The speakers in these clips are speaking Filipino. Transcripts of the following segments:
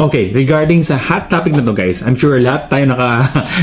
Okay, regarding sa hot topic na to guys, I'm sure lahat tayo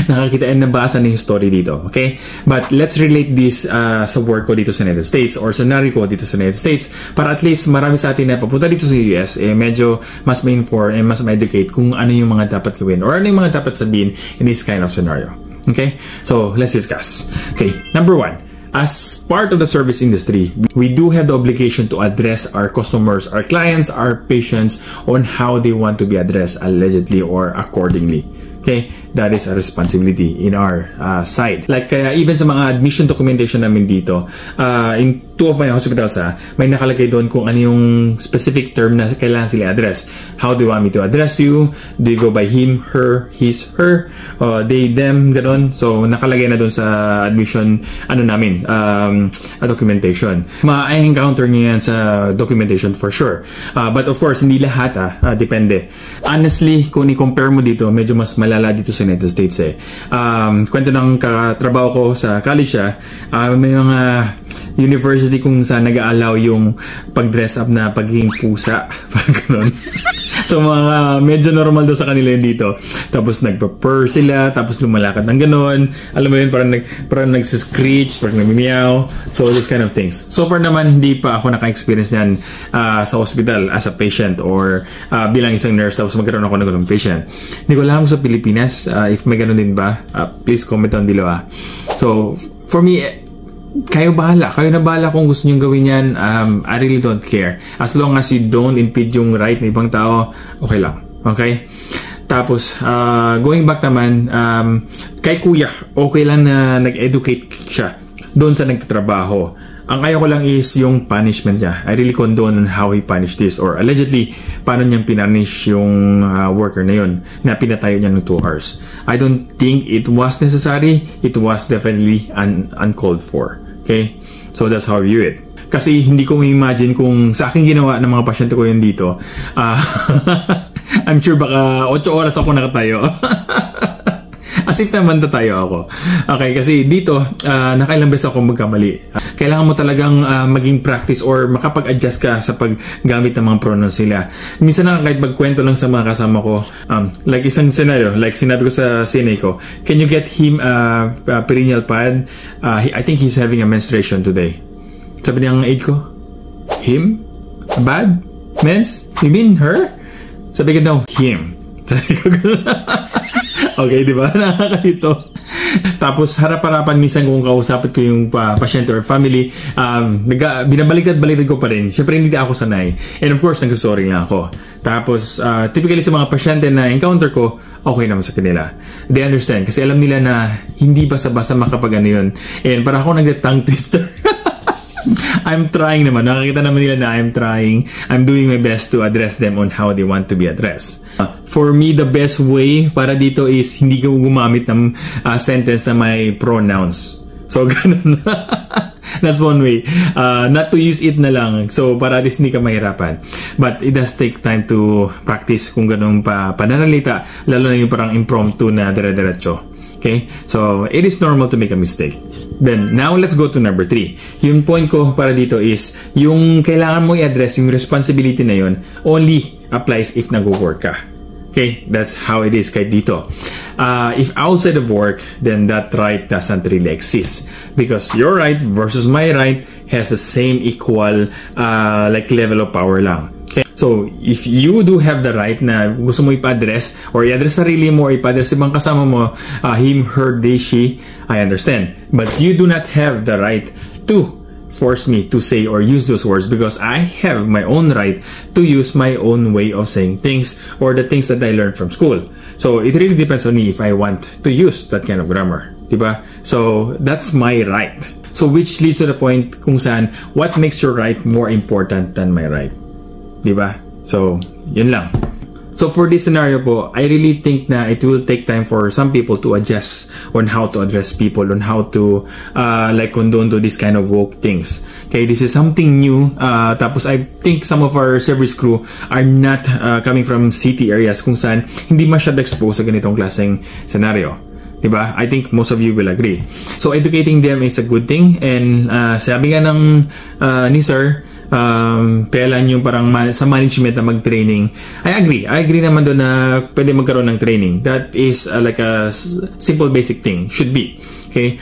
nakakita and nabasa na yung story dito, okay? But let's relate this sa work ko dito sa United States or scenario ko dito sa United States para at least marami sa atin na papunta dito sa US, medyo mas ma-inform and mas ma-educate kung ano yung mga dapat gawin or ano yung mga dapat sabihin in this kind of scenario. Okay? So, let's discuss. Okay, number 1. As part of the service industry, we do have the obligation to address our customers, our clients, our patients on how they want to be addressed allegedly or accordingly. Okay? That is a responsibility in our side. Like, even sa mga admission documentation namin dito, in 2 of my hospitals, may nakalagay doon kung ano yung specific term na kailangan sila address. How do you want me to address you? Do you go by him, her, his, her, they, them, gano'n. So, nakalagay na doon sa admission, namin, documentation. Ma-encounter niyo yan sa documentation for sure. But of course, hindi lahat, depende. Honestly, kung i-compare mo dito, medyo mas malala dito sa United States kwento ng katrabaho ko sa college may mga university kung saan nag-allow yung pag-dress up na pagiging pusa parang gano'n. So mga medyo normal daw sa kanila yun dito. Tapos nagpa-purr sila, tapos lumalakad ng gano'n. Alam mo yun, parang nag-screech, parang nag-meow. So those kind of things. So far naman, hindi pa ako naka-experience yan sa hospital as a patient or bilang isang nurse tapos magkaroon ako ng ganung patient. Hindi ko alam sa Pilipinas, if may ganun din ba, please comment down below. So for me, kayo bahala. Kayo na bahala kung gusto nyo gawin yan. I really don't care. As long as you don't impede yung right ng ibang tao, okay lang. Okay? Tapos, going back naman, kay kuya, okay lang na nag-educate siya doon sa nagtatrabaho. Ang ayaw ko lang is yung punishment niya. I really condone on how he punished this or allegedly, paano niyang pinanish yung worker na yun na pinatayo niya ng 2 hours. I don't think it was necessary. It was definitely uncalled for. Okay? So that's how I view it. Kasi hindi ko ma-imagine kung sa akin ginawa ng mga pasyente ko yun dito. I'm sure baka 8 oras ako nakatayo. As if naman tayo ako. Okay, kasi dito, nakailang beses ako magkamali. Kailangan mo talagang maging practice or makapag-adjust ka sa paggamit ng mga pronouns nila. Minsan na kahit magkwento lang sa mga kasama ko, like isang scenario, like sinabi ko sa CNA ko, can you get him a perineal pad? I think he's having a menstruation today. Sabi niyang aide ko, him? Bad? Mens? You mean her? Sabi ko, no, him. Sabi ko, okay, di ba? Nakakalito. Tapos harap-harapan minsan kung kausapin ko yung pasyente or family, binabaliktad-baliktad ko pa rin. Siyempre hindi ako sanay. And of course, nagsasorry lang ako. Tapos, typically sa mga pasyente na encounter ko, okay naman sa kanila. They understand. Kasi alam nila na hindi basta-basta makapag-ano yun. And para ako nag-tongue twister. I'm trying naman. Nakakita naman nila na I'm trying. I'm doing my best to address them on how they want to be addressed. For me, the best way para dito is hindi ko gumamit ng sentence na may pronouns. So, ganun. That's one way. Not to use it na lang. So, para at least hindi ka mahirapan. But it does take time to practice kung ganun pananalita. Lalo na yung parang impromptu na dire-diretso. Okay? So, it is normal to make a mistake. Then, now let's go to number 3. Yung point ko para dito is, yung kailangan mo i-address, yung responsibility na yun, only applies if nag-work ka. Okay? That's how it is kahit dito. If outside of work, then that right doesn't really exist. Because your right versus my right has the same equal like level of power lang. Okay? So, if you do have the right na gusto mo ipa-address or i-address sarili mo or ipa-address ibang kasama mo, him, her, they, she, I understand. But you do not have the right to force me to say or use those words because I have my own right to use my own way of saying things or the things that I learned from school. So, it really depends on me if I want to use that kind of grammar. Diba? So, that's my right. So, which leads to the point kung saan, what makes your right more important than my right? Diba? So, yun lang. So, for this scenario po, I really think na it will take time for some people to adjust on how to address people, on how to like condone to this kind of woke things. Okay, this is something new. Tapos, I think some of our service crew are not coming from city areas kung saan hindi masyado exposed sa ganitong klaseng scenario. Diba? I think most of you will agree. So, educating them is a good thing. And sabi nga ng ni Sir, kailan yung parang sa management na mag-training. I agree naman doon na pwede magkaroon ng training. That is like a simple basic thing, should be. Okay?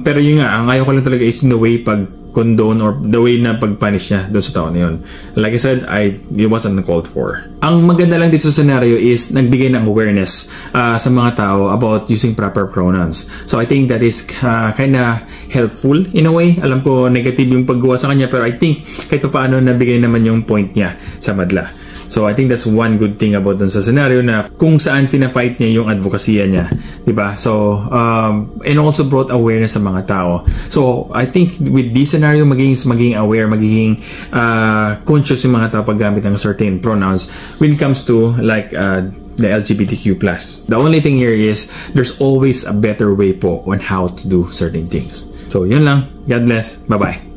Pero yun nga, ang ayaw ko lang talaga is in the way pag-condone or the way na pag-punish niya doon sa tao na yun. Like I said, it wasn't called for. Ang maganda lang dito sa scenario is nagbigay ng awareness sa mga tao about using proper pronouns. So I think that is kinda helpful in a way. Alam ko negative yung paggawa sa kanya, pero I think kahit pa paano nabigay naman yung point niya sa madla. So I think that's one good thing about dun sa scenario na kung saan fina-fight niya yung advokasya niya, 'di ba? So and also brought awareness sa mga tao. So I think with this scenario maging aware, magiging conscious yung mga tao paggamit ng certain pronouns when it comes to like the LGBTQ+. The only thing here is there's always a better way po on how to do certain things. So yun lang. God bless. Bye-bye.